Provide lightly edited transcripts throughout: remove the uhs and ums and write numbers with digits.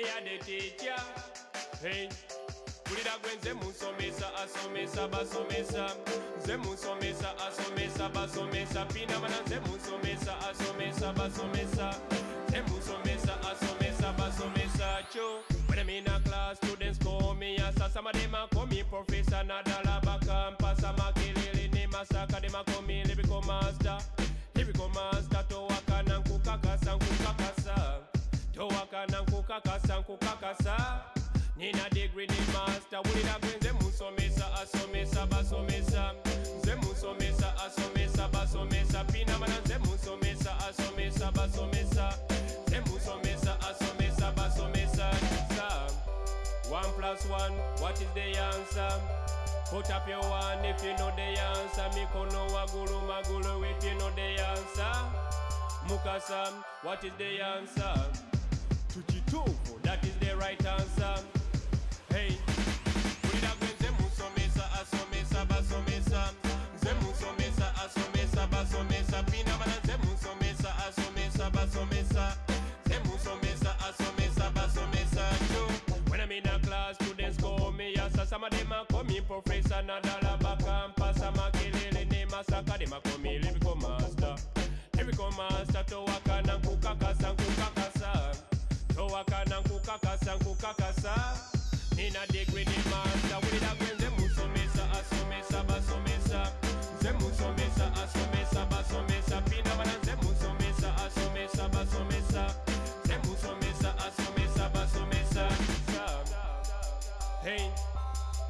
Me a the teacher. Hey. Kulira gwenze musomesa asomesa basomesa. Nze musomesa asomesa basomesa. Pina bana nze musomesa asomesa basomesa. Nze musomesa asomesa basomesa. Cho. When I'm in a class, students call me as some of them call me professor. Nadala bakampa sama kelele ne masaka dem call me lyrical master. Lyrical master to waka na kukakasa kukakasa. To waka na kukakasa kukakasa. Nina degree ni master. Wulira gwenze musomesa asomesa basomesa. Nze musomesa asomesa basomesa. Pina bana nze musomesa asomesa basomesa. Nze musomesa asomesa basomesa. 1 + 1, what is the answer? Put up your one if you know the answer. Mikono wagulu magulu if you know the answer. Mukasa, what is the answer? Tuchitovo, that is the right answer. Hey, kulira gwenze musomesa asomesa basomesa. Nze musomesa asomesa basomesa. Pina bana nze musomesa asomesa basomesa. Nze musomesa asomesa basomesa. When I'm in a class, students call me as some of them call me professor. Nadala bakampa sama kelele ne masaka dem call me lyrical master. Lyrical master to waka na kukakasa kukakasa. To waka na kukakasa kukakasa. Nina degree ni master. Wulira gwenze musomesa asomesa basomesa. Nze musomesa asomesa basomesa. Pina bana nze musomesa asomesa basomesa. Nze musomesa asomesa basomesa. Hey,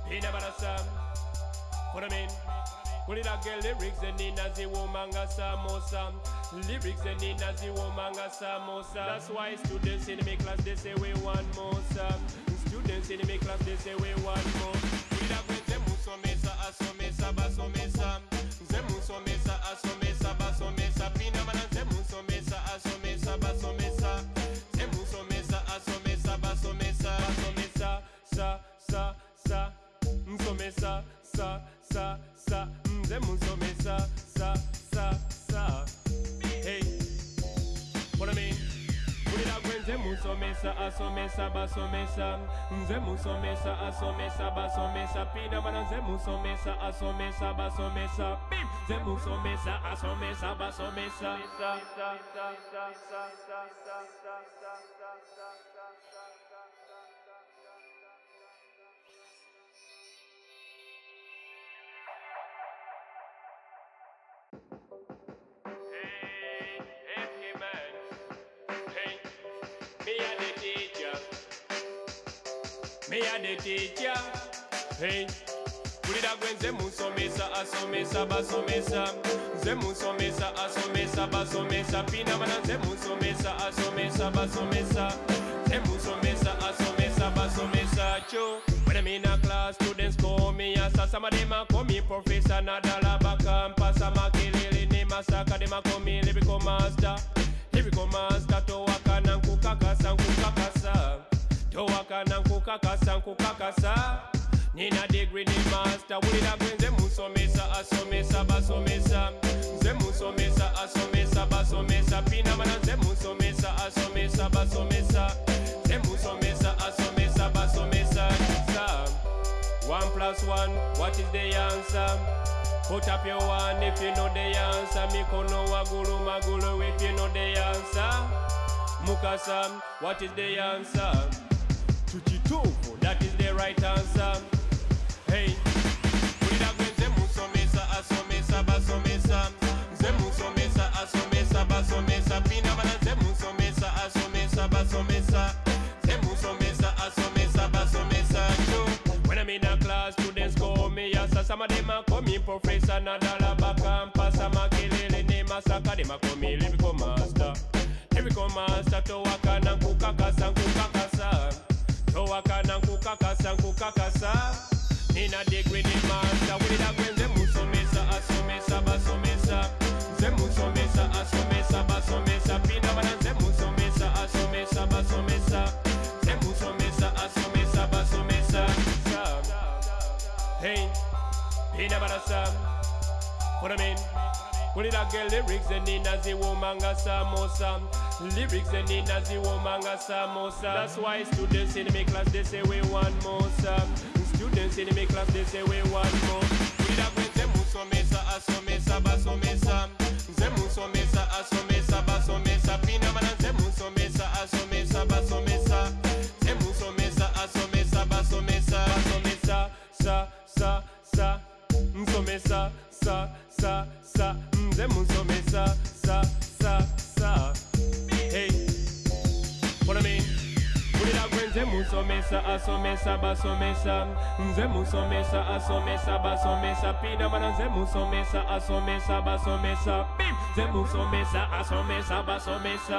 Pina bana sam. What I mean? Kulira get lyrics and nina zi womanga samosa. Lyrics and nina zi womanga samosa. That's why students in my class they say we want more sam. Students in my class they say we want more. Kulira gwenze musomesa asomesa basomesa. Nze musomesa asomesa basomesa. Pina bana nze musomesa asomesa basomesa. Nze musomesa asomesa basomesa basomesa. Sa musomesa sa nze musomesa sa. Hey, what I mean? Kulira gwenze musomesa asomesa basomesa. Nze musomesa asomesa basomesa. Pina bana nze musomesa asomesa basomesa. Nze musomesa asomesa basomesa. Me a the teacher. Hey, kulira gwenze musomesa asomesa basomesa. Nze musomesa asomesa basomesa. Pina bana nze musomesa asomesa basomesa. Nze musomesa asomesa basomesa. Cho. When I'm in a class, students call me as some of them call me professor. Nadala bakampa sama kelele ne masaka dem call me lyrical master. Lyrical master to waka na kukakasa kukakasa. To waka na kukakasa kukakasa. Nina degree ni master. Wulira gwenze musomesa asomesa basomesa. Nze musomesa asomesa basomesa. Pina bana nze musomesa asomesa basomesa. Nze musomesa asomesa basomesa. 1 + 1, what is the answer? Put up your one if you know the answer. Mikono wagulu magulu if you know the answer. Mukasa, what is the answer? Tuchitovo, that is the right answer. Hey, kulira gwenze musomesa asomesa basomesa. Nze musomesa asomesa basomesa. Pina bana nze musomesa asomesa basomesa. Nze musomesa asomesa basomesa. When I'm in a class, students call me as some of them call me professor. Nadala bakampa sama kelele ne masaka dem call me lyrical master. Lyrical master to waka na kukakasa kukakasa. To waka na kukakasa kukakasa. Nina degree ni master. Wulira gwenze musomesa asomesa basomesa. Nze musomesa asomesa basomesa. Pina bana nze musomesa asomesa basomesa. Nze musomesa asomesa basomesa. Hey, Pina bana sam. What I mean? Kulira get lyrics and nina zi womanga samosa. Lyrics and in as the woman a samosa. That's why students in my class they say we want more. Students in my class they say we want more. Kulira gwenze musomesa asomesa basomesa. Nze musomesa asomesa basomesa. Pina bana nze musomesa asomesa basomesa. Nze musomesa asomesa basomesa. Basomesa sa. Musomesa sa. Nze musomesa sa. Hey, what I mean? Kulira gwenze musomesa asomesa basomesa. Nze musomesa asomesa basomesa. Pina bana nze musomesa asomesa basomesa. Nze musomesa asomesa basomesa.